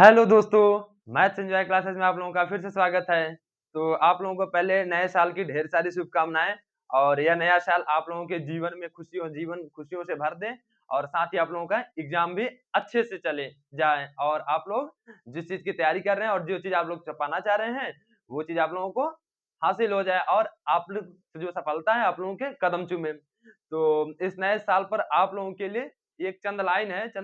Hello दोस्तों, maths enjoy classes में आप लोगों का फिर से स्वागत है। तो आप लोगों को पहले नए साल की ढेर सारी शुभकामनाएँ और यह नया साल आप लोगों के जीवन में जीवन खुशियों से भर दे और साथ ही आप लोगों का एग्ज़ाम भी अच्छे से चले जाए और आप लोग जिस चीज़ की तैयारी कर रहे हैं और जो चीज़ आप लोग पाना चाह रहे हैं, वो चीज़ आप लोगों को हासिल हो जाए और आप लोग जो सफलता है आप लोगों के कदम चूमे। तो इस नए साल पर आप लोगों के लिए एक चंद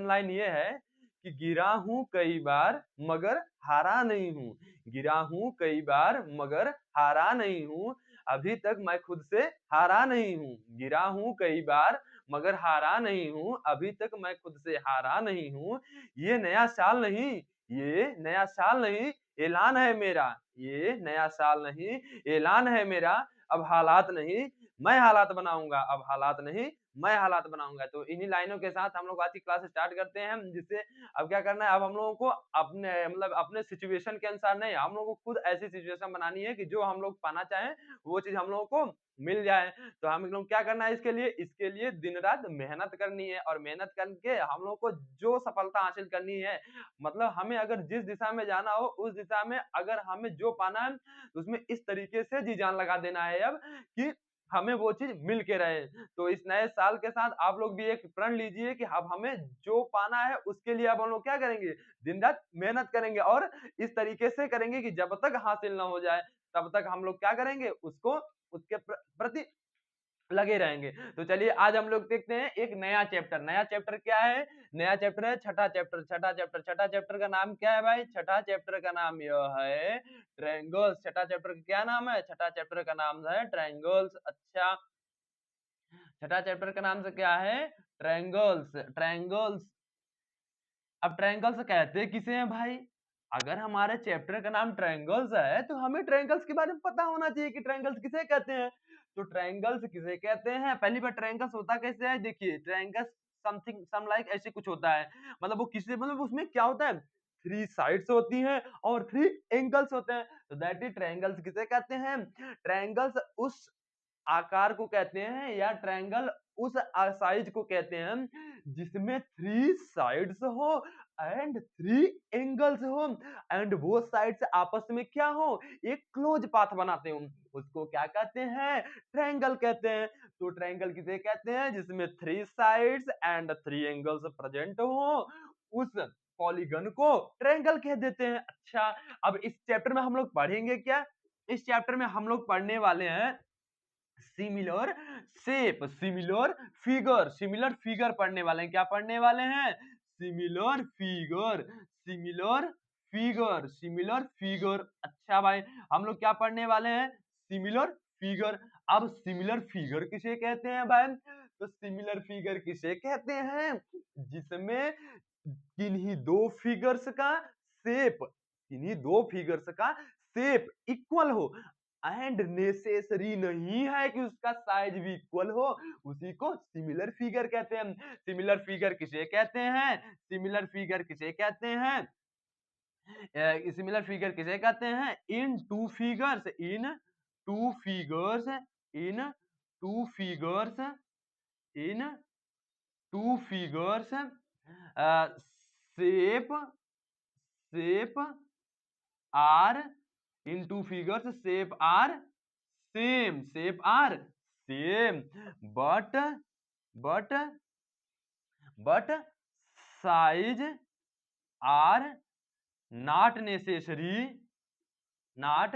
लाइन ये है कि गिरा हूँ कई बार मगर हारा नहीं हूँ, गिरा हूँ कई बार मगर हारा नहीं हूँ, अभी तक मैं खुद से हारा नहीं हूँ। गिरा हूँ कई बार मगर हारा नहीं हूँ, अभी तक मैं खुद से हारा नहीं हूँ। ये नया साल नहीं, ये नया साल नहीं, ऐलान है मेरा। ये नया साल नहीं, ऐलान है मेरा। अब हालात नहीं, मैं हालात बनाऊँगा, अब हालात नहीं, मैं हालात बनाऊँगा। तो इन्हीं लाइनों के साथ हम लोग आज की क्लास स्टार्ट करते हैं, जिससे अब क्या करना है, अब हम लोगों को अपने मतलब अपने सिचुएशन के अनुसार नहीं, हम लोगों को खुद ऐसी सिचुएशन बनानी है कि जो हम लोग पाना चाहें, वो चीज़ हम लोगों को मिल जाए। तो हम लोग क्या करना है इसके लिए दिन-रात मेहनत करनी है और मेहनत करके हम लोगों को जो सफलता हासिल करनी है, मतलब हमें अगर जिस दिशा में जाना हो, उस दिशा में अगर हमें जो पाना है, उसमें इस तरीके से जी-जान लगा देना है अब कि हमें वो चीज़ मिल के रहे। तो इस नए साल के साथ आप लोग भी एक प्रण लीजिए कि अब हमें जो पाना है उसके लिए अब हम लोग क्या करेंगे, दिन-रात मेहनत करेंगे और इस तरीके से करेंगे कि जब तक हासिल ना हो जाए, तब तक हम लोग क्या करेंगे उसको उसके प्रति लगे रहेंगे। तो चलिए आज हम लोग देखते हैं एक नया चैप्टर क्या है? नया चैप्टर है छठा चैप्टर का नाम क्या है भाई? छठा चैप्टर का नाम यह है ट्रायंगल्स। छठा चैप्टर का क्या नाम है? छठा चैप्टर का नाम है ट्रायंगल्स। अच्छा, छठा चैप्टर का नाम से क्या है? ट्रायंगल्स। ट्रायंगल्स अब ट्रायंगल्स कहते किसे हैं भाई? अगर हमारे चैप्टर का नाम ट्रायंगल्स है, तो हमें ट्रायंगल्स के बारे में पता होना चाहिए कि ट्रायंगल्स किसे कहते हैं। तो ट्रायंगल्स किसे कहते हैं? पहली बार ट्रायंगल्स होता कैसे है? देखिए ट्रायंगल्स समथिंग सम लाइक ऐसे कुछ होता है। मतलब वो किससे मतलब उसमें क्या होता है? 3 साइड्स होती हैं और 3 एंगल्स होते हैं। तो दैट इज़ ट्रायंगल्स किसे कहते हैं? ट्रायंगल्स उस आकार को कहते हैं या ट्रायंगल उस साइज को कहते हैं जिसमें 3 साइड्स हो एंड 3 एंगल्स हो एंड वो साइड्स आपस में क्या हो, एक क्लोज पाथ बनाते हो, उसको क्या कहते हैं? ट्रायंगल कहते हैं। तो ट्रायंगल किसे कहते हैं? जिसमें 3 साइड्स एंड 3 एंगल्स प्रेजेंट हो, उस पॉलीगन को ट्रायंगल कह देते हैं। अच्छा, अब इस चैप्टर में हम लोग पढ़ेंगे क्या? इस चैप्टर में हम लोग पढ़ने वाले हैं सिमिलर शेप, सिमिलर फिगर पढ़ने वाले हैं। क्या पढ़ने वाले हैं? Similar figure, similar figure. अच्छा भाई, हम लोग क्या पढ़ने वाले हैं? Similar figure. अब सिमिलर फिगर किसे कहते हैं भाई? तो सिमिलर फिगर किसे कहते हैं? जिसमें किन्हीं दो फिगर्स का शेप इक्वल हो एंड नेसेसरी नहीं है कि उसका साइज भी इक्वल हो, उसी को सिमिलर फिगर कहते हैं। सिमिलर फिगर किसे कहते हैं? सिमिलर फिगर किसे कहते हैं? सिमिलर फिगर किसे कहते हैं? Two figures in two figures in two figures shape shape are in two figures shape are same but but but size are not necessary that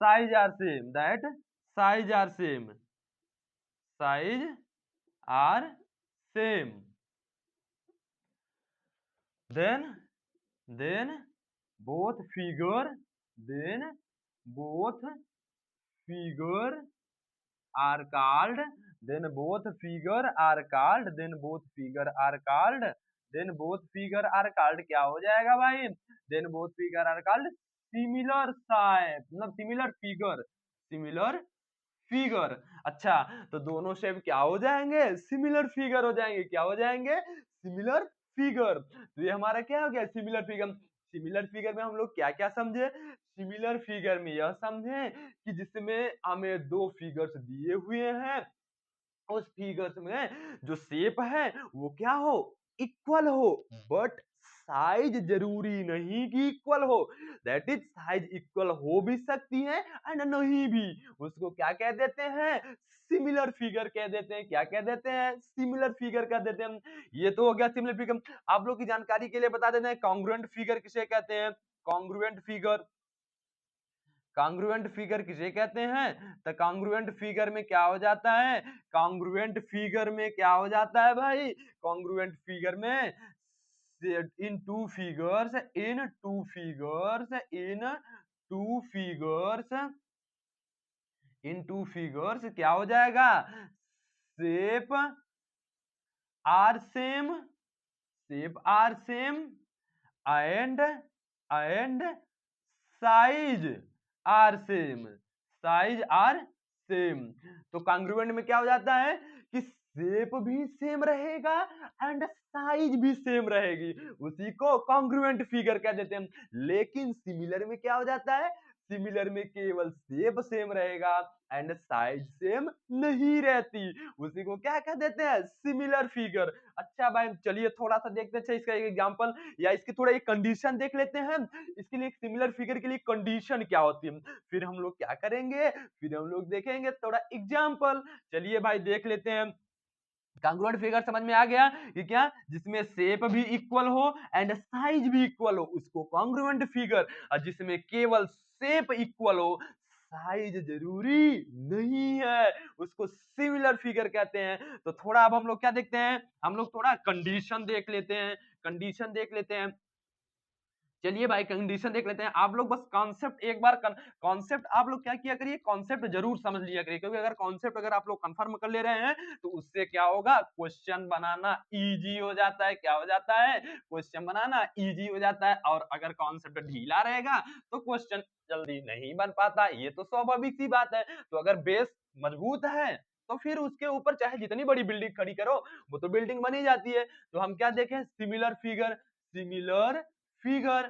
size are same that size are same size are same then both figure then both figure are called क्या हो जाएगा भाई? then both figure are called similar shape मतलब similar figure. अच्छा, तो दोनों shape क्या हो जाएंगे? सिमिलर फिगर हो जाएंगे। क्या हो जाएंगे? Similar figure. तो ये हमारा क्या हो गया? Similar figure. सिमिलर फिगर में हम लोग क्या क्या समझे? सिमिलर फिगर में यह समझें कि जिसमें हमें दो फिगर्स दिए हुए हैं, उस फिगर्स में जो शेप है वो क्या हो, इक्वल हो, बट साइज जरूरी नहीं कि इक्वल हो। दैट इज साइज इक्वल हो भी सकती है एंड नहीं भी। उसको क्या कह देते हैं, सिमिलर फिगर कह देते हैं। क्या कह देते हैं, सिमिलर फिगर कह देते हैं। ये तो हो गया सिमिलर फिगर। आप लोग की जानकारी के लिए बता देते हैं कॉन्ग्रुएंट फिगर किसे कहते हैं। कॉन्ग्रुएंट फिगर, कॉन्ग्रुएंट फिगर किसे कहते हैं, तो कॉन्ग्रुएंट फिगर में क्या हो जाता है, कॉन्ग्रुएंट फिगर में क्या हो जाता है भाई, कॉन्ग्रुएंट फिगर में in two figures, in two figures, in two figures, in two figures क्या हो जाएगा, shape are same, shape are same and size are same, size are same. तो कॉन्ग्रुएंट में क्या हो जाता है कि शेप भी सेम रहेगा एंड साइज भी सेम रहेगी, उसी को कॉन्ग्रुएंट फिगर कह देते हैं। लेकिन सिमिलर में क्या हो जाता है, सिमिलर में केवल शेप सेम रहेगा एंड साइज सेम नहीं रहती, उसी को क्या कह देते हैं, सिमिलर फिगर। अच्छा भाई चलिए थोड़ा सा देखते हैं इसका एक एग्जांपल या इसकी थोड़ा एक कंडीशन देख लेते हैं। इसके लिए सिमिलर फिगर के लिए कंडीशन क्या होती है, फिर हम लोग क्या करेंगे, फिर हम लोग देखेंगे थोड़ा एग्जांपल। चलिए भाई देख लेते हैं। कॉन्ग्रुएंट फिगर समझ में आ गया कि क्या, जिसमें शेप भी इक्वल हो एंड साइज भी इक्वल हो उसको कॉन्ग्रुएंट फिगर, और जिसमें केवल शेप इक्वल हो साइज जरूरी नहीं है उसको सिमिलर फिगर कहते हैं। तो थोड़ा अब हम लोग क्या देखते हैं, हम लोग थोड़ा कंडीशन देख लेते हैं, कंडीशन देख लेते हैं। चलिए भाई कंडीशन देख लेते हैं। आप लोग बस कॉन्सेप्ट एक बार कॉन्सेप्ट आप लोग क्या किया करिए, कॉन्सेप्ट जरूर समझ लिया करिए, क्योंकि अगर कॉन्सेप्ट अगर आप लोग कंफर्म कर ले रहे हैं तो उससे क्या होगा, क्वेश्चन बनाना इजी हो जाता है। क्या हो जाता है, क्वेश्चन बनाना इजी हो जाता है। और अगर कॉन्सेप्ट ढीला रहेगा तो क्वेश्चन जल्दी नहीं बन पाता, ये तो स्वाभाविक सी बात है। तो अगर बेस मजबूत है तो फिर उसके ऊपर चाहे जितनी बड़ी बिल्डिंग खड़ी करो वो तो बिल्डिंग बनी जाती है। तो हम क्या देखें, similar figure, similar figure,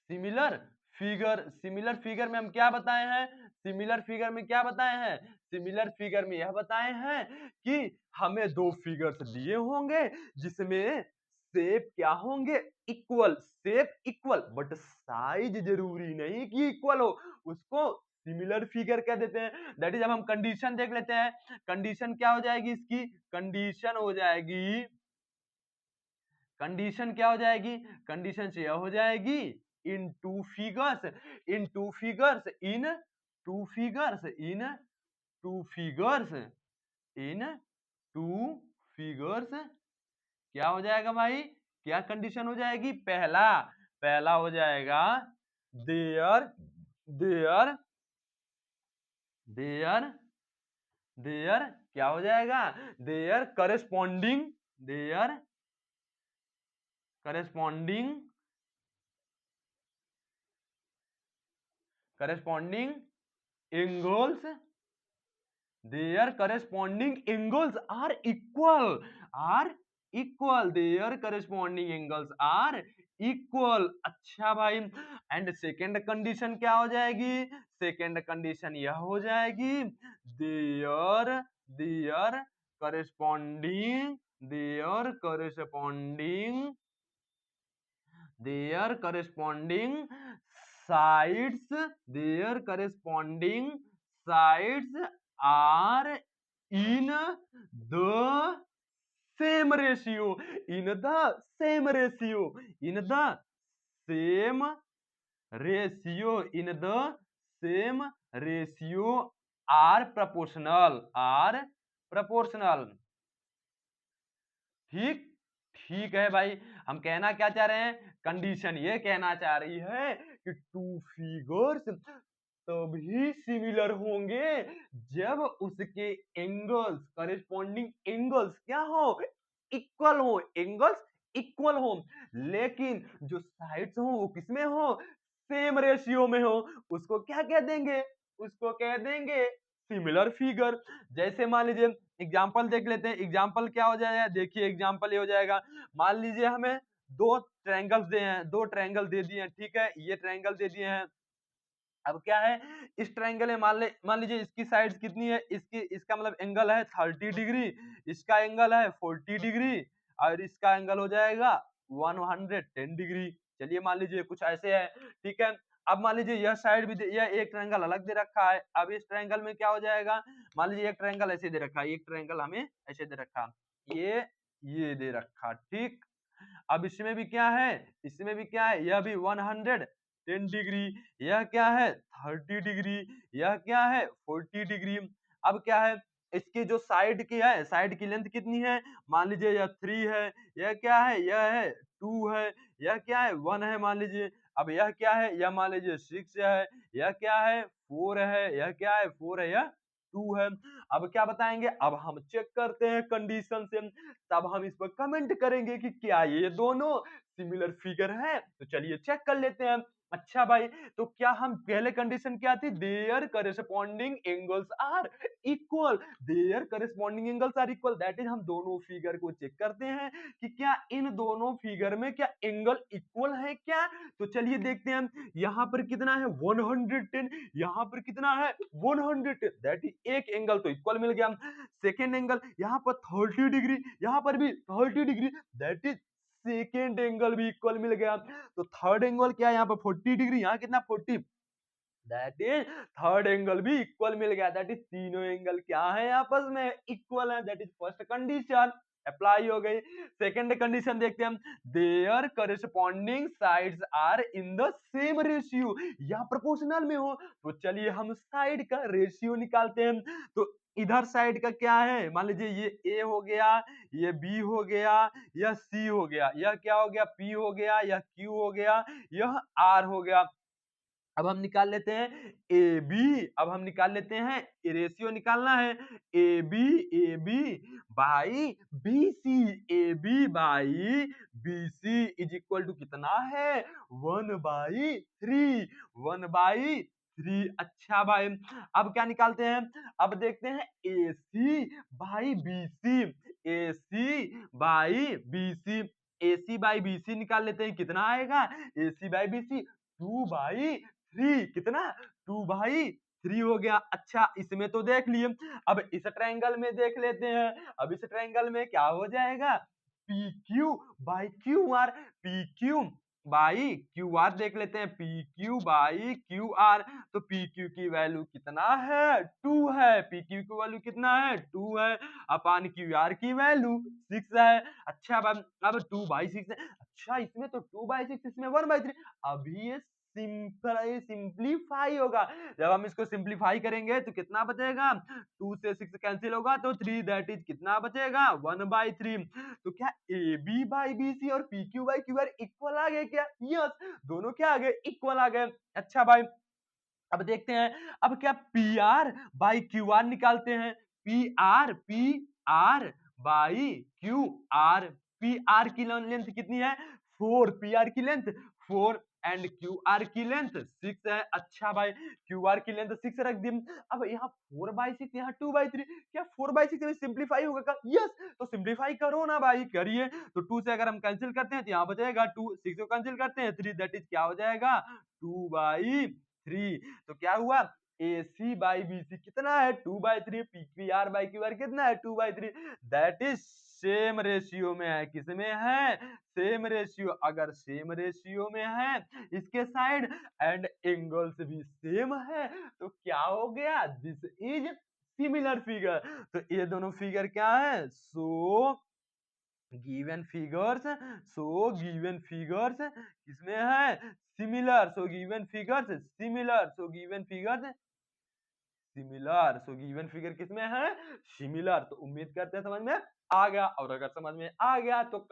similar figure, similar figure में हम क्या बताए हैं, सिमिलर फिगर में क्या बताए हैं, सिमिलर फिगर में यह बताए हैं कि हमें दो फिगर्स दिए होंगे जिसमें शेप क्या होंगे, equal, shape equal, but size जरूरी नहीं कि इक्वल हो, उसको सिमिलर फिगर कह देते हैं। दैट इज, अब हम कंडीशन देख लेते हैं। कंडीशन क्या हो जाएगी इसकी, कंडीशन हो जाएगी, कंडीशन क्या हो जाएगी, कंडीशन से यह हो जाएगी इन two figures, in two figures, in two figures, in two figures, in two figures क्या हो जाएगा भाई, क्या कंडीशन हो जाएगी, पहला, पहला हो जाएगा देयर, देयर, देयर, देयर क्या हो जाएगा, there corresponding, their corresponding, corresponding angles, their corresponding angles are equal, are equal, their corresponding angles are equal। अच्छा भाई, एंड सेकेंड कंडीशन क्या हो जाएगी, सेकेंड कंडीशन यह हो जाएगी their, their corresponding, their corresponding, their corresponding sides, their corresponding sides are in the same ratio, in the same ratio, in the same ratio, in the same ratio, are proportional, are proportional। ठीक, ठीक है भाई। हम कहना क्या चाह रहे हैं, कंडीशन ये कहना चाह रही है कि टू फिगर्स तभी सिमिलर होंगे जब उसके एंगल्स, करेस्पॉन्डिंग एंगल्स क्या हो, इक्वल हो, एंगल्स इक्वल हो। लेकिन जो साइड्स हो वो किसमें हो, सेम रेशियो में हो, उसको क्या कह देंगे, उसको कह देंगे सिमिलर फिगर। जैसे मान लीजिए एग्जाम्पल देख लेते हैं, एग्जाम्पल क्या हो जाएगा, देखिए एग्जाम्पल ये हो जाएगा, मान लीजिए हमें दो दो ट्रायंगल दे दिए हैं, ठीक है, ये ट्रायंगल दे दिए हैं। अब क्या है, इस ट्रायंगल में मान लीजिए इसकी साइड्स कितनी है, इसका मतलब एंगल है 30 डिग्री, इसका एंगल है 40 डिग्री और इसका एंगल हो जाएगा 110 डिग्री। चलिए मान लीजिए कुछ ऐसे है, ठीक है। अब मान लीजिए यह साइड भी यह एक ट्रायंगल अलग दे रखा है। अब इस ट्रायंगल में क्या हो जाएगा, मान लीजिए एक ट्रायंगल ऐसे दे रखा है, एक ट्रायंगल हमें ऐसे दे रखा, ये दे रखा, ठीक। अब इसमें भी क्या है, इसमें भी क्या है, यह भी 110 डिग्री, यह क्या है 30 डिग्री, यह क्या है 40 डिग्री। अब क्या है, इसकी जो साइड की है, साइड की लेंथ कितनी है, मान लीजिए यह 3 है, यह क्या है, यह है 2 है, यह क्या है 1 है मान लीजिए। अब यह क्या है, यह मान लीजिए 6 है, यह क्या है 4 है, यह क्या है 4 है, यह 2 है। अब क्या बताएंगे, अब हम चेक करते हैं कंडीशन से, तब हम इस पर कमेंट करेंगे कि क्या ये दोनों सिमिलर फिगर है। तो चलिए चेक कर लेते हैं। अच्छा भाई, तो क्या हम पहले कंडीशन क्या थी, their corresponding angles are equal, their corresponding angles are equal, that is हम दोनों फिगर को चेक करते हैं कि क्या इन दोनों फिगर में क्या एंगल इक्वल है क्या। तो चलिए देखते हैं, यहाँ पर कितना है 110, यहाँ पर कितना है 110, दैट इज एक एंगल तो इक्वल मिल गया। सेकेंड एंगल यहाँ पर 30 डिग्री, यहाँ पर भी 30 degree, that is second angle भी इक्वल मिल गया। तो थर्ड एंगल क्या है, यहाँ पर 40 डिग्री, यहाँ कितना 40, दैट इज थर्ड एंगल भी इक्वल मिल गया। दैट इज तीनों एंगल क्या है आपस में इक्वल है, that is first condition apply हो गई। सेकंड कंडीशन देखते हैं हम, their corresponding sides are in the same ratio, या प्रोपोर्शनल में हो। तो चलिए हम साइड का रेशियो निकालते हैं। तो इधर साइड का क्या है, मान लीजिए ये ए हो गया, ये बी हो गया, यह सी हो गया, यह क्या हो गया पी हो गया, यह क्यू हो गया, यह आर हो गया। अब हम निकाल लेते हैं ए बी, अब हम निकाल लेते हैं, रेशियो निकालना है A B by B C, A B by B C is equal to कितना है 1/3, 1/3। अच्छा भाई, अब क्या निकालते हैं, अब देखते हैं A C by B C, A C by B C, A C by B C निकाल लेते हैं, कितना आएगा ए सी बाई बी सी 2/3, कितना 2/3 हो गया। अच्छा इसमें तो देख लिए, अब इस ट्रायंगल में देख लेते हैं। अब इस ट्रायंगल में क्या हो जाएगा, P Q by Q are, P Q by Q are देख लेते हैं, P Q by Q are. तो पी क्यू की वैल्यू कितना है 2 है, पी क्यू की वैल्यू कितना है 2 है, अपान क्यू आर की वैल्यू 6 है। अच्छा अब 2/6 है, अच्छा इसमें तो 2/6, इसमें 1/3। अभी ये सिंप्लीफाई होगा, जब हम इसको सिंप्लीफाई करेंगे तो कितना बचेगा, 2 से 6 कैंसिल होगा तो 3, दैट इज कितना बचेगा 1/3। तो क्या A B by B C और P Q by Q R equal आ गए क्या, यस दोनों क्या आ गए इक्वल आ गए। अच्छा भाई, अब देखते हैं, अब क्या P R by Q are निकालते हैं, P R by Q are, P R की लेंथ कितनी है 4, पी आर की लेंथ 4 एंड क्यू आर की लेंथ 6 है। अच्छा भाई, क्यू आर की लेंथ 6 रख दी। अब यहाँ 4/6, यहाँ 2/3, क्या 4/6 में सिंप्लीफाई होगा क्या, यस तो सिंप्लीफाई करो ना भाई, करिए। तो 2 से अगर हम कैंसिल करते हैं तो यहाँ बचेगा 2, 6 को कैंसिल करते हैं 3, दैट इज क्या हो जाएगा 2/3। तो क्या हुआ, ए सी बाई बी सी कितना है 2/3, P R by Q are कितना है 2/3, दैट इज सेम रेशियो में है, किसमें है सेम रेशियो। अगर सेम रेशियो में है इसके साइड एंड एंगल्स भी सेम है तो क्या हो गया, दिस इज सिमिलर फिगर। तो ये दोनों फिगर क्या है, गिवन फिगर्स, गिवन फिगर्स किसमें है similar, given figures similar, given figures similar, given figure किसमें है सिमिलर। तो उम्मीद करते हैं समझ में आ गया, और अगर समझ में आ गया तो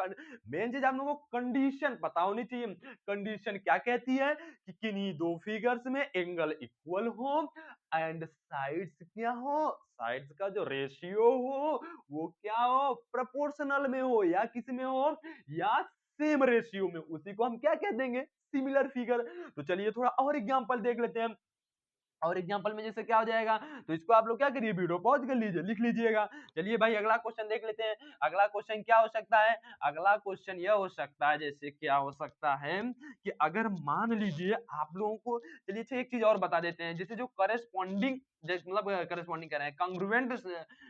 मेन चीज हम लोगों को कंडीशन पता होनी चाहिए। कंडीशन क्या कहती है कि किन्हीं दो फिगर्स में एंगल इक्वल हो एंड साइड्स क्या हो, साइड्स का जो रेशियो हो वो क्या हो प्रोपोर्शनल में हो, या किस में हो, या सेम रेशियो में, उसी को हम क्या कह देंगे सिमिलर फिगर। तो चलिए थोड़ा और एग्जांपल देख लेते हैं। और एग्जाम्पल में जैसे क्या हो जाएगा, तो इसको आप लोग क्या करिए, वीडियो पॉज कर लीजिए, लिख लीजिएगा। चलिए भाई अगला क्वेश्चन देख लेते हैं। अगला क्वेश्चन क्या हो सकता है, अगला क्वेश्चन यह हो सकता है, जैसे क्या हो सकता है कि अगर मान लीजिए आप लोगों को, चलिए अच्छा एक चीज और बता देते हैं, जैसे जो करस्पॉन्डिंग, मतलब करस्पॉन्डिंग कर रहे हैं, कंग्रुएंट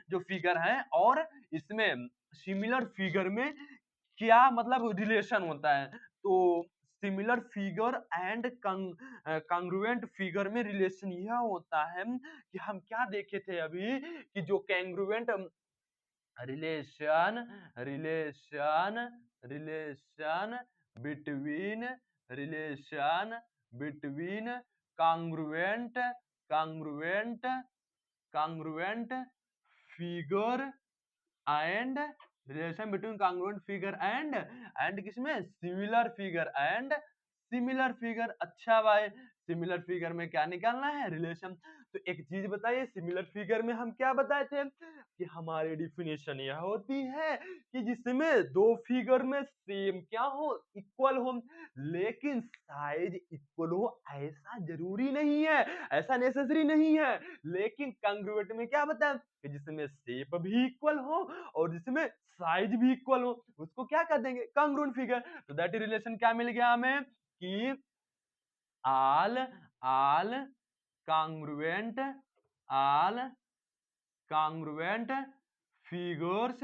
जो फिगर है और इसमें सिमिलर फिगर में क्या मतलब रिलेशन होता है, तो similar figure and congruent figure में रिलेशन यह होता है कि हम क्या देखे थे अभी, कि जो congruent relation relation relation between relation between congruent congruent congruent figure and relation between congruent figure and किसमें, similar figure and similar figure. अच्छा भाई, सिमिलर फिगर में क्या निकालना है, रिलेशन। तो एक चीज बताइए, सिमिलर फिगर में हम क्या बताए थे कि हमारी डिफिनेशन यह होती है कि जिसमें दो फिगर में सेम क्या हो, इक्वल हो, लेकिन साइज इक्वल हो ऐसा जरूरी नहीं है, ऐसा नेसेसरी नहीं है। लेकिन कांग्रुएंट में क्या बताया कि जिसमें शेप भी इक्वल हो और जिसमें साइज भी इक्वल हो, उसको क्या कर देंगे, कांग्रुएंट फिगर। तो दैट रिलेशन क्या मिल गया हमें कि all all congruent all congruent figures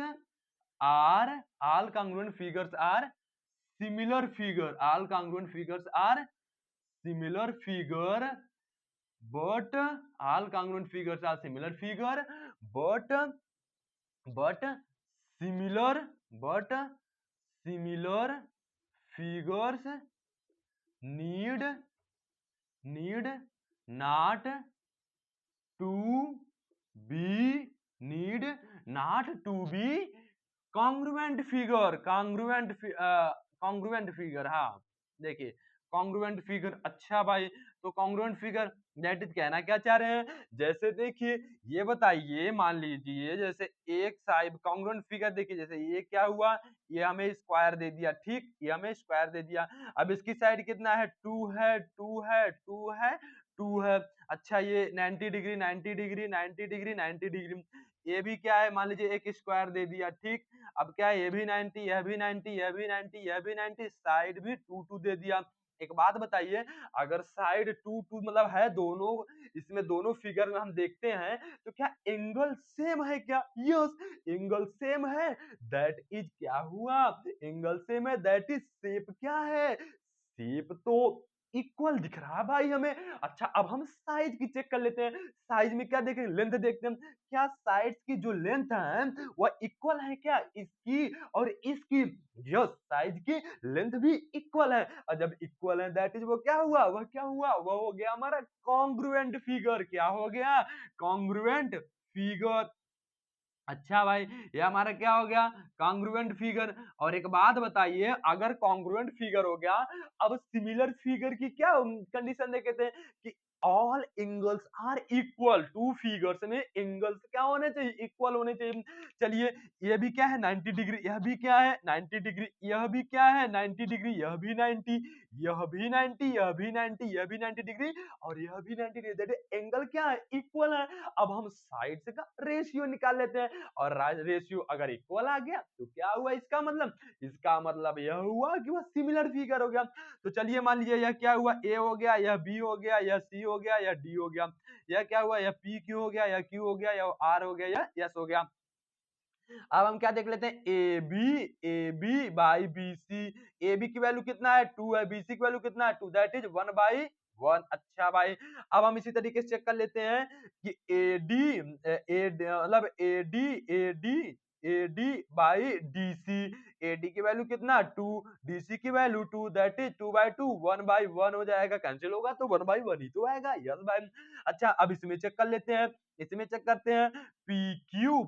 all congruent figures are similar figure, all congruent figures are similar figure, but all congruent figures are similar figure, but but similar but similar figures need need not to be need not to be congruent figure. हाँ देखिए, congruent figure. अच्छा भाई, तो congruent figure that is कहना क्या चाह रहे हैं, जैसे देखिए ये बताइए, मान लीजिए जैसे एक साइड कॉन्ग्रुएंट फिगर, देखिए जैसे ये क्या हुआ, ये हमें स्क्वायर दे दिया, ठीक, ये हमें स्क्वायर दे दिया। अब इसकी साइड कितना है, 2 है, 2 है, 2 है, 2 है। अच्छा ये 90 डिग्री 90 डिग्री 90 डिग्री 90 डिग्री, ये भी क्या है, मान लीजिए एक स्क्वायर दे दिया, ठीक। अब क्या है, ये भी 90, यह भी 90, यह भी 90, यह भी 90, साइड भी 2 2 दे दिया। एक बात बताइए, अगर साइड 2 2 मतलब है दोनों, इसमें दोनों फिगर में हम देखते हैं, तो क्या एंगल सेम है क्या, यस एंगल सेम है, दैट इज क्या हुआ, एंगल सेम है, दैट इज शेप क्या है, शेप तो इक्वल दिख रहा है भाई हमें। अच्छा अब हम साइज की चेक कर लेते हैं, साइज में क्या देखें, लेंथ देखते हैं, क्या साइड्स की जो लेंथ है वह इक्वल है क्या, इसकी और इसकी, यस साइज की लेंथ भी इक्वल है, और जब इक्वल है दैट इज वो क्या हुआ, वह क्या हुआ, वह हो गया हमारा कॉन्ग्रुएंट फिगर। क्या हो गया, कॉन्ग्रुएंट फिगर। अच्छा भाई, ये हमारा क्या हो गया, कॉन्ग्रुएंट फिगर। और एक बात बताइए, अगर कॉन्ग्रुएंट फिगर हो गया, अब सिमिलर फिगर की क्या कंडीशन देखे थे कि all angles are equal, two figures में एंगल्स क्या होने चाहिए, इक्वल होने चाहिए। चलिए ये भी क्या है 90 डिग्री, यह भी क्या है 90 डिग्री, यह भी क्या है 90 डिग्री, यह भी 90, यह भी 90, यह भी 90, यह भी 90 डिग्री और यह भी 90 डिग्री, दैट एंगल क्या है, इक्वल है। अब हम साइड से का रेशियो निकाल लेते हैं, और रेशियो अगर इक्वल आ गया तो क्या हुआ, इसका मतलब यह हुआ कि वह सिमिलर फिगर हो गया। तो चलिए मान लीजिए यह क्या हुआ, ए हो गया, यह बी हो गया, यह सी हो गया, यह डी हो गया, यह क्या हुआ, यह पी क्यू हो गया, यह क्यू हो गया, यह आर हो गया, यह एस हो गया। अब हम क्या देख लेते हैं, A B by B C, A B की वैल्यू कितना है 2 है, बी सी की वैल्यू कितना है 2, दैट इज 1/1। अच्छा भाई, अब हम इसी तरीके से चेक कर लेते हैं कि ए डी मतलब A D by D C, A D की वैल्यू कितना 2, डी सी की वैल्यू 2, दैट इज 2/2, 1/1 हो जाएगा, कैंसिल होगा तो 1/1 ही तो आएगा, यस भाई। अच्छा अब इसमें चेक कर लेते हैं, इसमें चेक करते हैं, P Q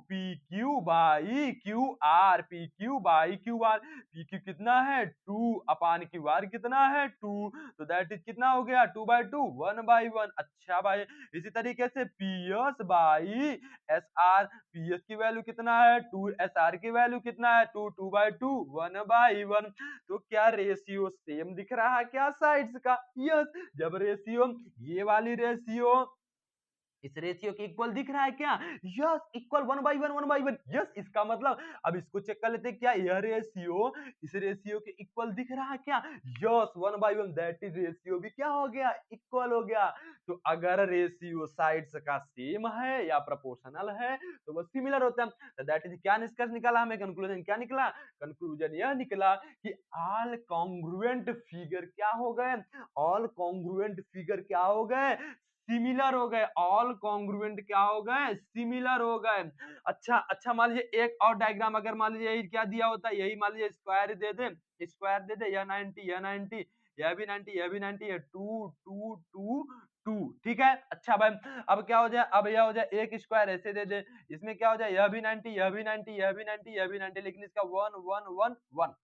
by Q are, P Q by Q are, P Q कितना है 2 अपान क्यू आर कितना है 2, तो दैट इज कितना हो गया 2/2, 1/1। अच्छा भाई, इसी तरीके से P S by S R, P S की वैल्यू कितना है 2, एस आर की वैल्यू कितना है 2, 2/2, 1/1। तो क्या रेशियो सेम दिख रहा है क्या साइड्स का, यस जब रेशियो ये वाली रेशियो इस रेशियो के इक्वल दिख रहा है क्या? Yes, equal 1/1 1/1। यस, इसका मतलब अब इसको चेक कर लेते हैं, क्या यह रेशियो इस रेशियो के इक्वल दिख रहा है क्या? यस, 1/1 दैट इज रेशियो भी क्या हो गया? इक्वल हो गया। तो अगर रेशियो साइड्स का सेम है या प्रोपोर्शनल है तो वो सिमिलर होता है। तो दैट इज क्या निष्कर्ष निकाला हमें? कंक्लूजन क्या निकला? कंक्लूजन यह निकला कि ऑल कॉन्ग्रुएंट फिगर क्या हो गए? ऑल कॉन्ग्रुएंट फिगर क्या हो गए? सिमिलर हो गए। ऑल कॉन्ग्रुएंट क्या हो गए? सिमिलर हो गए। अच्छा अच्छा, मान लीजिए एक और डायग्राम अगर मान लीजिए यही क्या दिया होता, यही मान लीजिए स्क्वायर दे दे, स्क्वायर दे दे, यह 90 यह 90 यह भी 90 यह भी 90 है, 2 2 2 2, ठीक है। अच्छा भाई, अब क्या हो जाए? अब यह हो जाए एक स्क्वायर ऐसे दे दे, इसमें क्या हो जाए? यह भी 90 यह भी 90 यह भी 90 यह भी 90, लेकिन इसका 1 1 1 1।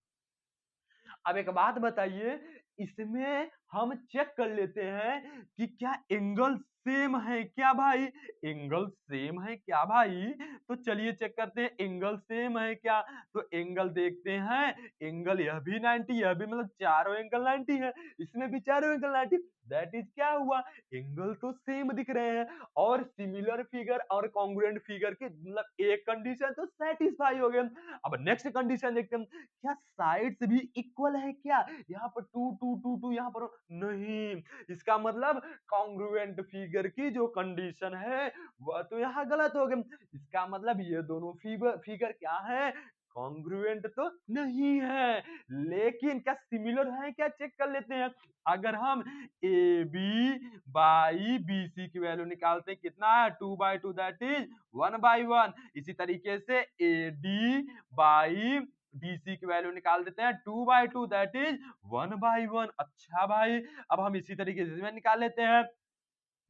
अब एक बात बताइए, इसमें हम चेक कर लेते हैं कि क्या एंगल सेम है क्या भाई? एंगल सेम है क्या भाई? तो चलिए चेक करते हैं एंगल सेम है क्या। तो एंगल देखते हैं, एंगल यह भी 90 यह भी, मतलब चारों एंगल 90 है, इसमें भी चारों एंगल 90। दैट इज क्या हुआ? एंगल तो सेम दिख रहे हैं और सिमिलर फिगर और कॉन्ग्रुएंट फिगर के मतलब एक कंडीशन तो सेटिस्फाई हो गए। अब नेक्स्ट कंडीशन देखते हैं, क्या साइड्स भी इक्वल है क्या? यहाँ पर 2 2 2 2, यहाँ पर नहीं, इसका मतलब कॉन्ग्रुएंट फिगर की जो कंडीशन है वह तो यहाँ गलत हो गई। इसका मतलब ये दोनों फिगर फिगर क्या है? कॉन्ग्रुएंट तो नहीं है, लेकिन क्या सिमिलर है क्या? चेक कर लेते हैं। अगर हम A B by B C की वैल्यू निकालते हैं, कितना है? 2/2 दैट इज 1/1। इसी तरीके से ए डी बाई BC की वैल्यू निकाल देते हैं, 2/2 दैट इज 1/1। अच्छा भाई, अब हम इसी तरीके से निकाल लेते हैं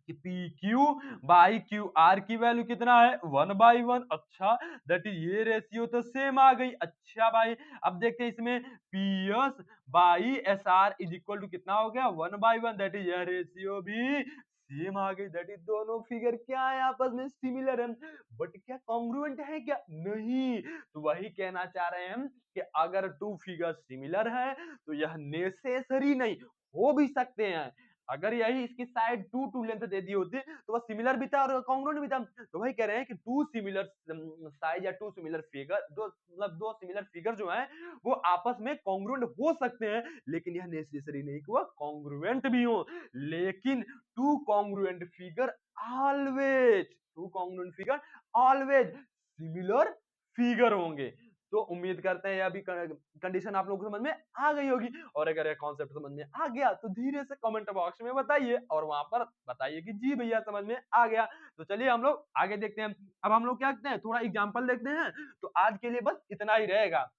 कि PQ बाई QR की वैल्यू कितना है? 1/1। अच्छा, दैट इज ये रेशियो तो सेम आ गई। अच्छा भाई, अब देखते हैं इसमें PS by SR is equal to कितना हो गया? 1/1। दैट इज यह रेशियो भी सेम आ गई। दैट इज दोनों फिगर क्या है? आपस में सिमिलर है, बट क्या कॉन्ग्रुएंट है क्या? नहीं। तो वही कहना चाह रहे हैं हम कि अगर टू फिगर सिमिलर है तो यह नेसेसरी नहीं, हो भी सकते हैं। अगर यही इसकी साइड 2 2 लेंथ दे दी होती तो वह सिमिलर भी था और कॉन्ग्रुएंट भी था। तो वही कह रहे हैं कि टू सिमिलर साइज या टू सिमिलर फिगर, दो मतलब दो सिमिलर फिगर जो हैं वो आपस में कॉन्ग्रुएंट हो सकते हैं, लेकिन यह नेसेसरी नहीं कि वह कॉन्ग्रुएंट भी हो। लेकिन two congruent figure always, two congruent figure always similar figure होंगे। तो उम्मीद करते हैं यह भी कंडीशन आप लोगों को समझ में आ गई होगी, और अगर यह कॉन्सेप्ट समझ में आ गया तो धीरे से कमेंट बॉक्स में बताइए और वहां पर बताइए कि जी भैया समझ में आ गया। तो चलिए हम लोग आगे देखते हैं। अब हम लोग क्या करते हैं, थोड़ा एग्जांपल देखते हैं। तो आज के लिए बस इतना ही रहेगा।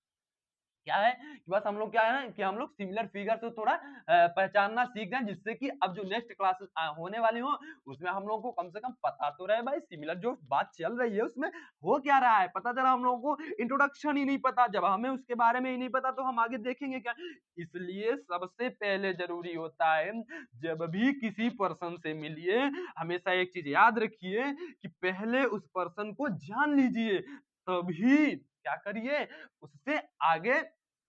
क्या है कि बस हम लोग क्या है ना कि हम लोग सिमिलर फिगर से थोड़ा पहचानना सीख जाए, जिससे कि अब जो नेक्स्ट क्लासेस होने वाली हो उसमें हम लोगों को कम से कम पता तो रहे भाई सिमिलर जो बात चल रही है उसमें हो क्या रहा है। पता चला हम लोगों को इंट्रोडक्शन ही नहीं पता, जब हमें उसके बारे में ही नहीं पता तो हम आगे देखेंगे क्या। इसलिए सबसे पहले जरूरी होता है, जब भी किसी पर्सन से मिलिए हमेशा एक चीज याद रखिए कि पहले उस पर्सन को जान लीजिए, तभी क्या करिए उससे आगे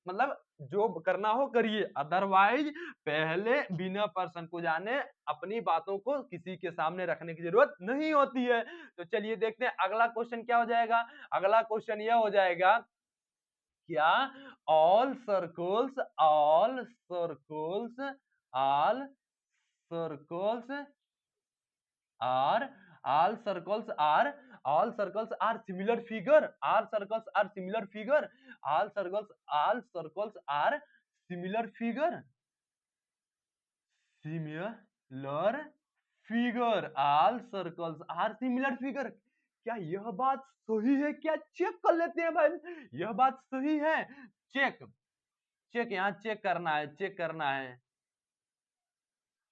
मतलब जो करना हो करिए। अदरवाइज पहले बिना पर्सन को जाने अपनी बातों को किसी के सामने रखने की जरूरत नहीं होती है। तो चलिए देखते हैं अगला क्वेश्चन क्या हो जाएगा। अगला क्वेश्चन यह हो जाएगा, क्या all circles are all circles are similar figure, all circles are similar figure, all circles are similar figure, similar figure, all circles are similar figure। क्या यह बात सही है क्या? चेक कर लेते हैं भाई, यह बात सही है। चेक चेक यहाँ चेक करना है, चेक करना है,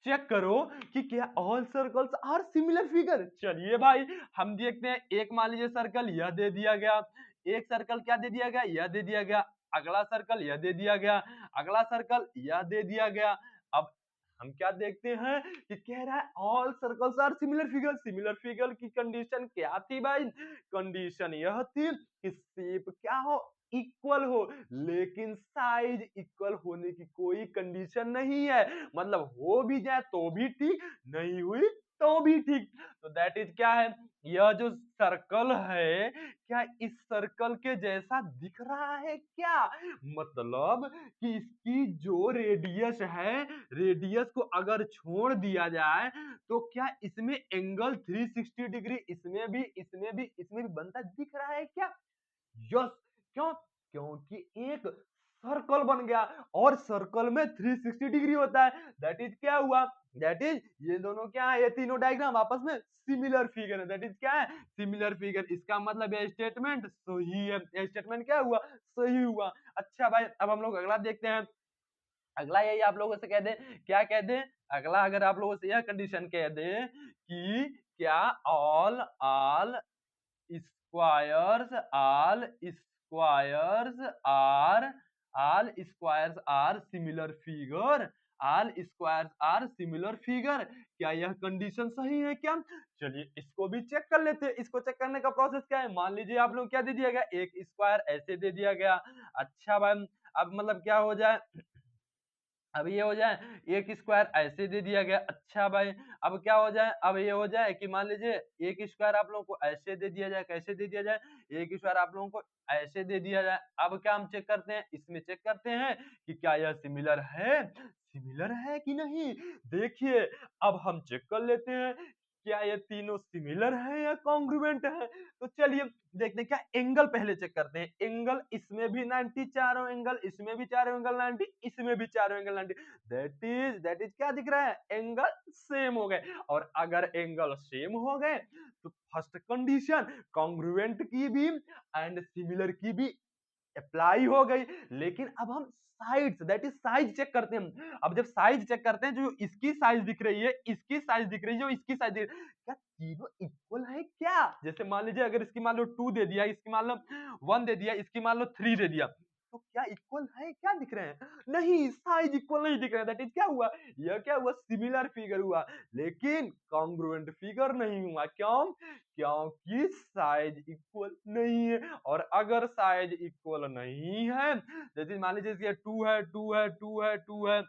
चेक करो कि क्या all circles are similar figure. चलिए भाई हम देखते हैं, एक मान लीजिए सर्कल यह दे दिया गया, एक सर्कल क्या दे दिया गया? यह दे दिया गया। अगला सर्कल यह दे दिया गया, अगला सर्कल यह दे दिया गया। अब हम क्या देखते हैं कि कह रहा है all circles are similar figure. Similar figure की कंडीशन क्या थी भाई? कंडीशन यह थी कि शेप क्या हो? इक्वल हो, लेकिन साइज इक्वल होने की कोई कंडीशन नहीं है। मतलब हो भी जाए तो भी ठीक, नहीं हुई तो भी ठीक। तो दैट इज क्या है, यह जो सर्कल है क्या इस सर्कल के जैसा दिख रहा है क्या? मतलब कि इसकी जो रेडियस है, रेडियस को अगर छोड़ दिया जाए तो क्या इसमें एंगल 360 डिग्री इसमें भी बनता दिख रहा है क्या? यस। क्यों? क्योंकि एक सर्कल बन गया और सर्कल में 360 डिग्री होता है। दैट इज क्या हुआ? दैट इज ये दोनों क्या है, ये तीनों डायग्राम आपस में सिमिलर फिगर है। दैट इज क्या है? Similar figure. इसका मतलब ये स्टेटमेंट सही है। ये स्टेटमेंट क्या हुआ? सही हुआ। अच्छा भाई, अब हम लोग अगला देखते हैं। अगला यही आप लोगों से कह दे, क्या कह दे? अगला अगर आप लोगों से यह कंडीशन कह दे कि क्या all squares are similar figure, all squares are similar figure, क्या यह कंडीशन सही है क्या? चलिए इसको भी चेक कर लेते हैं। इसको चेक करने का प्रोसेस क्या है? मान लीजिए आप लोग क्या दे दिया गया, एक स्क्वायर ऐसे दे दिया गया। अच्छा भाई, अब मतलब क्या हो जाए, अब ये हो जाए एक स्क्वायर ऐसे दे दिया गया। अच्छा भाई, अब क्या हो जाए, अब ये हो जाए कि मान लीजिए एक स्क्वायर आप लोगों को ऐसे दे दिया जाए। कैसे दे दिया जाए? एक स्क्वायर आप लोगों को ऐसे दे दिया जाए। अब क्या हम चेक करते हैं, इसमें चेक करते हैं कि क्या यह सिमिलर है कि नहीं। देखिए, अब हम चेक कर लेते हैं क्या ये तीनों सिमिलर है या कॉन्ग्रुएंट है। तो चलिए देखते हैं। क्या एंगल पहले चेक करते हैं। एंगल इसमें भी 90, चारों एंगल इसमें भी चारों एंगल 90, इसमें भी चारों एंगल 90। दैट इज क्या दिख रहा है? एंगल सेम हो गए। और अगर एंगल सेम हो गए तो फर्स्ट कंडीशन कॉन्ग्रुएंट की भी एंड सिमिलर की भी अप्लाई हो गई। लेकिन अब हम sides, that is size check करते हैं। अब जब साइज चेक करते हैं, जो इसकी साइज दिख रही है, इसकी साइज दिख रही है, जो इसकी साइज दिख रही है, क्या तीनों इक्वल है क्या? जैसे मान लीजिए अगर इसकी मान लो 2 दे दिया, इसकी मान लो 1 दे दिया, इसकी मान लो 3 दे दिया, तो क्या इक्वल है? क्या दिख रहे हैं? नहीं, साइज इक्वल नहीं दिख रहा है। दैट इज क्या हुआ? यह क्या हुआ? सिमिलर फिगर हुआ, लेकिन कॉन्ग्रुएंट फिगर नहीं हुआ। क्यों? क्योंकि साइज इक्वल नहीं है। और अगर साइज इक्वल नहीं है, जैसे मान लीजिए ये 2 है, 2 है, 2 है, 2 है,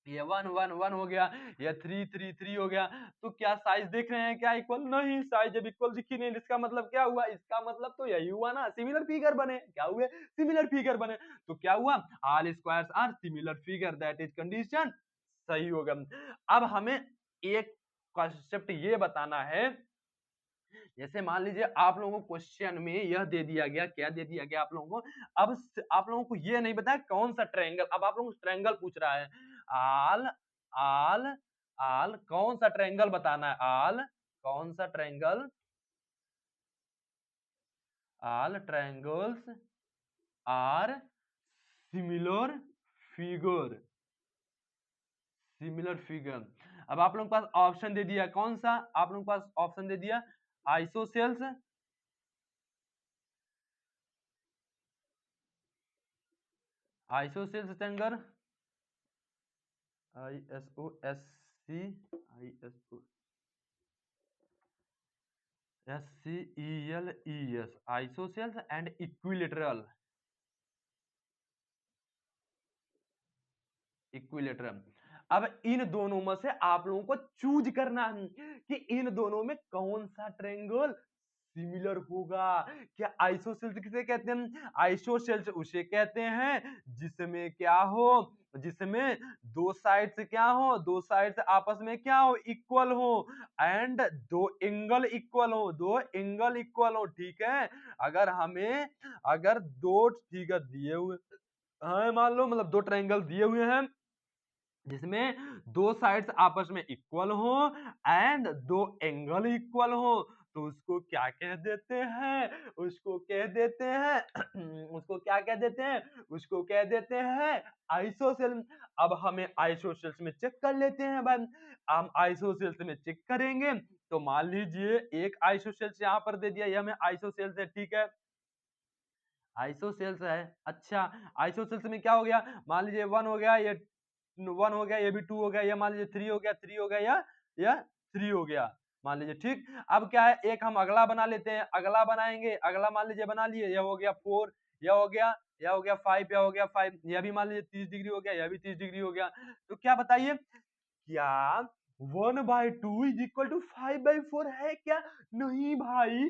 ये 1 1 1 हो गया, ये 3 3 3 हो गया, तो क्या साइज देख रहे हैं? क्या इक्वल? नहीं, साइज जब इक्वल दिखी नहीं, इसका मतलब क्या हुआ? इसका मतलब तो यही हुआ ना, सिमिलर फिगर बने। क्या हुए? सिमिलर फिगर बने। तो क्या हुआ? All squares are similar figure, that is condition सही होगा। अब हमें एक कॉन्सेप्ट ये बताना है, जैसे मान लीजिए आप लोगों को क्वेश्चन में यह दे दिया गया, क्या दे दिया गया आप लोगों को? अब आप लोगों को ये नहीं बताया कौन सा ट्रायंगल। अब आप लोगों को ट्रायंगल पूछ रहा है। आल आल आल कौन सा ट्रायंगल बताना है? आल कौन सा triangle? All triangles are similar figure, similar figure. अब आप लोगों के पास ऑप्शन दे दिया, कौन सा? आप लोगों के पास ऑप्शन दे दिया, isosceles, isosceles triangle, ISOSCELES, isosceles and equilateral, equilateral. अब इन दोनों में से आप लोगों को चूज करना है कि इन दोनों में कौन सा ट्रायंगल सिमिलर होगा। क्या आइसोसेल्स किसे कहते हैं? आइसोसेल्स उसे कहते हैं जिसमें क्या हो, जिसमें दो साइड्स क्या हो, दो साइड्स आपस में क्या हो, इक्वल हो, एंड दो एंगल इक्वल हो, दो एंगल इक्वल हो। ठीक है, अगर हमें अगर दो फिगर दिए हुए हैं, मान लो मतलब दो ट्रायंगल दिए हुए हैं जिसमें दो साइड्स आपस में इक्वल हो एंड दो एंगल इक्वल हो, तो उसको क्या कह देते हैं? उसको कह देते हैं उसको क्या कह देते हैं? उसको कह देते हैं आइसोसेल्स। अब हमें आइसोसेल्स में चेक कर लेते हैं भाई। हम आइसोसेल्स में चेक करेंगे तो मान लीजिए एक आइसोसेल्स यहाँ पर दे दिया, ये हमें आइसोसेल्स है। ठीक है, आइसोसेल्स है। अच्छा, आइसोसेल्स में क्या हो गया? मान लीजिए 1 हो गया, ये 1 हो गया, ये भी 2 हो गया, ये मान लीजिए 3 हो गया, 3 हो गया, या 3 हो गया, मान लीजिए। ठीक, अब क्या है, एक हम अगला बना लेते हैं। अगला बनाएंगे, अगला मान लीजिए बना लिए, यह हो गया 4, यह हो गया, यह हो गया 5, यह हो गया 5, यह भी मान लीजिए 30 डिग्री हो गया, यह भी 30 डिग्री हो गया। तो क्या बताइए, क्या 1/2 इज इक्वल टू 5/4 है क्या? नहीं भाई,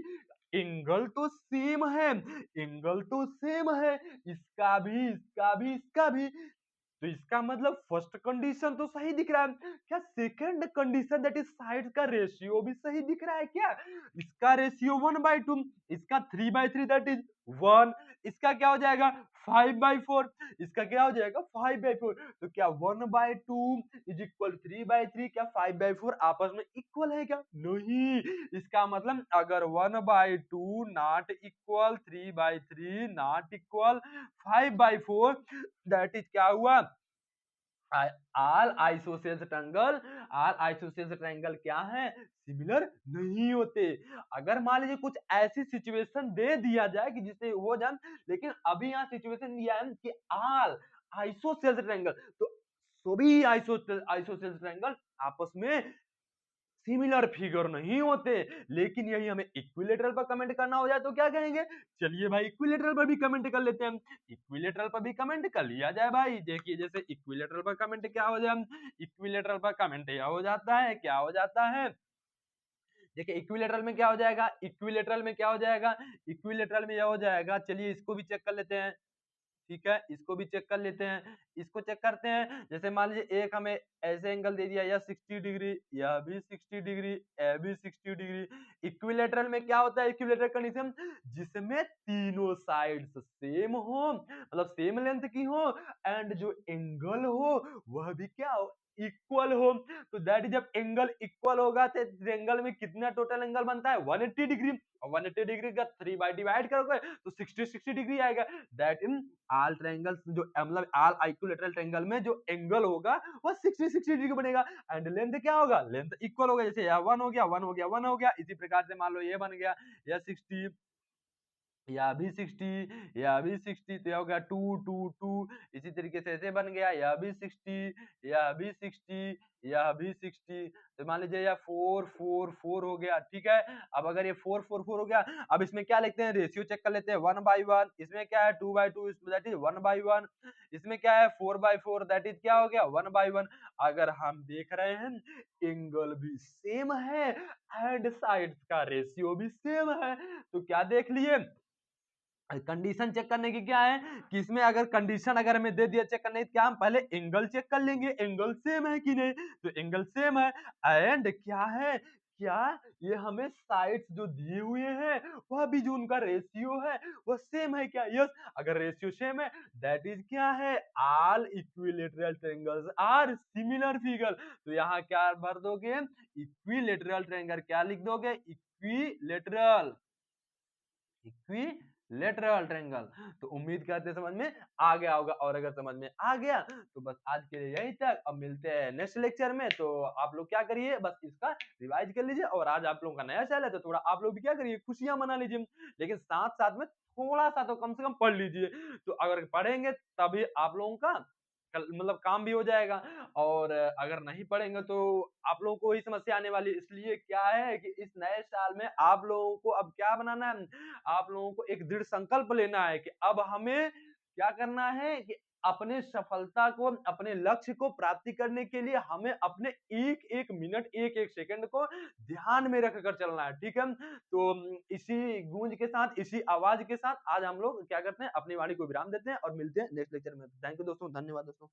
एंगल तो सेम है, एंगल तो सेम है, इसका भी, इसका भी, इसका भी। तो इसका मतलब फर्स्ट कंडीशन तो सही दिख रहा है। क्या second condition that is sides का रेशियो भी सही दिख रहा है क्या? इसका रेशियो 1/2, इसका 3/3 दैट इज 1, इसका क्या हो जाएगा 5/4, इसका क्या हो जाएगा 5/4। तो क्या 1/2 इज इक्वल 3/3, क्या 5/4 आपस में इक्वल है क्या? नहीं। इसका मतलब अगर 1/2 not equal 3/3 not equal 5/4, that is क्या हुआ, all isosceles triangle, all isosceles triangle क्या है, सिमिलर नहीं होते। अगर मान लीजिए कुछ ऐसी सिचुएशन दे दिया जाए कि जिससे हो जाए, लेकिन अभी यहाँ सिचुएशन दिया है कि ऑल आइसोसेल्स ट्रायंगल, तो सभी आइसोसेल्स ट्रायंगल आपस में सिमिलर फिगर नहीं होते। लेकिन यही हमें इक्विलेटरल पर कमेंट करना हो जाए तो क्या कहेंगे? चलिए भाई इक्विलेटरल पर भी कमेंट कर लेते हैं। इक्विलेटरल पर भी कमेंट कर लिया जाए भाई। देखिए जैसे इक्विलेटरल पर कमेंट क्या हो जाए, इक्विलेटरल पर कमेंट यह हो जाता है, क्या हो जाता है, देखिए इक्विलेटरल में क्या हो जाएगा, इक्विलेटरल में क्या हो जाएगा, इक्विलेटरल में यह हो जाएगा, चलिए इसको भी चेक कर लेते हैं। ठीक है, इसको भी चेक कर लेते हैं, इसको चेक करते हैं। जैसे मान लीजिए एक हमें ऐसे एंगल दे दिया, यह 60 डिग्री, यह भी 60 डिग्री, यह भी 60 डिग्री। इक्विलेटरल में क्या होता है, इक्विलेटरल कंडीशन जिसमें तीनों साइड्स सेम हो, मतलब सेम लेंथ की हो, एंड जो एंगल हो वह भी क्या हो, इक्वल हो। तो दैट इज जब एंगल इक्वल होगा तो एंगल में कितना टोटल एंगल बनता है 180 डिग्री, और 180 डिग्री का 3 बाई डिवाइड करोगे तो 60 डिग्री आएगा। दैट इन ऑल ट्रायंगल्स जो मतलब ऑल इक्विलेटरल ट्रायंगल में जो एंगल होगा वो 60 डिग्री बनेगा, एंड लेंथ क्या होगा, लेंथ इक्वल होगा। जैसे यह 1 हो गया, 1 हो गया, 1 हो गया, इसी प्रकार से मान लो ये बन गया, यह 60, यह भी 60, यह भी 60, तो यह हो गया 2 2 2। इसी तरीके से ऐसे बन गया, यह भी 60, यह भी 60, यह भी 60। तो मान लीजिए यह 4 4 4 हो गया। ठीक है, अब अगर ये 4 4 4 हो गया, अब इसमें क्या लिखते हैं, रेशियो चेक कर लेते हैं, 1/1, इसमें क्या है 2/2, इसमें दैट इज 1/1, इसमें क्या है 4/4, दैट इज क्या हो गया 1/1। अगर हम देख रहे हैं एंगल भी सेम है एंड साइड्स का रेशियो भी सेम है, तो क्या देख लिए, कंडीशन चेक करने की क्या है कि इसमें अगर कंडीशन अगर हमें दे दिया चेक करने की, क्या हम पहले एंगल चेक कर लेंगे, एंगल सेम है कि नहीं, तो एंगल सेम है, एंड क्या है, क्या ये हमें साइड्स जो दिए हुए हैं वह भी जो उनका रेशियो है वह सेम है क्या, यस। अगर रेशियो सेम है दैट इज क्या है, all equilateral triangles are similar figure. तो यहाँ क्या भर दोगे, इक्विलेटरल ट्रायंगल, क्या लिख दोगे, इक्विलेटरल, इक्विलेटरल ट्रायंगल। तो उम्मीद करते हैं समझ में आ गया होगा, और अगर समझ में आ गया तो बस आज के लिए यही तक। अब मिलते हैं नेक्स्ट लेक्चर में। तो आप लोग क्या करिए, बस इसका रिवाइज कर लीजिए, और आज आप लोगों का नया साल है तो थोड़ा आप लोग भी क्या करिए, खुशियां मना लीजिए, लेकिन साथ साथ में थोड़ा सा तो कम से कम पढ़ लीजिए। तो अगर पढ़ेंगे तभी आप लोगों का मतलब काम भी हो जाएगा, और अगर नहीं पढ़ेंगे तो आप लोगों को ही समस्या आने वाली है। इसलिए क्या है कि इस नए साल में आप लोगों को अब क्या बनाना है, आप लोगों को एक दृढ़ संकल्प लेना है कि अब हमें क्या करना है कि अपने सफलता को, अपने लक्ष्य को प्राप्ति करने के लिए हमें अपने एक एक मिनट, एक एक सेकंड को ध्यान में रखकर चलना है। ठीक है, तो इसी गूंज के साथ, इसी आवाज के साथ आज हम लोग क्या करते हैं, अपनी वाणी को विराम देते हैं और मिलते हैं नेक्स्ट लेक्चर में। थैंक यू दोस्तों, धन्यवाद दोस्तों।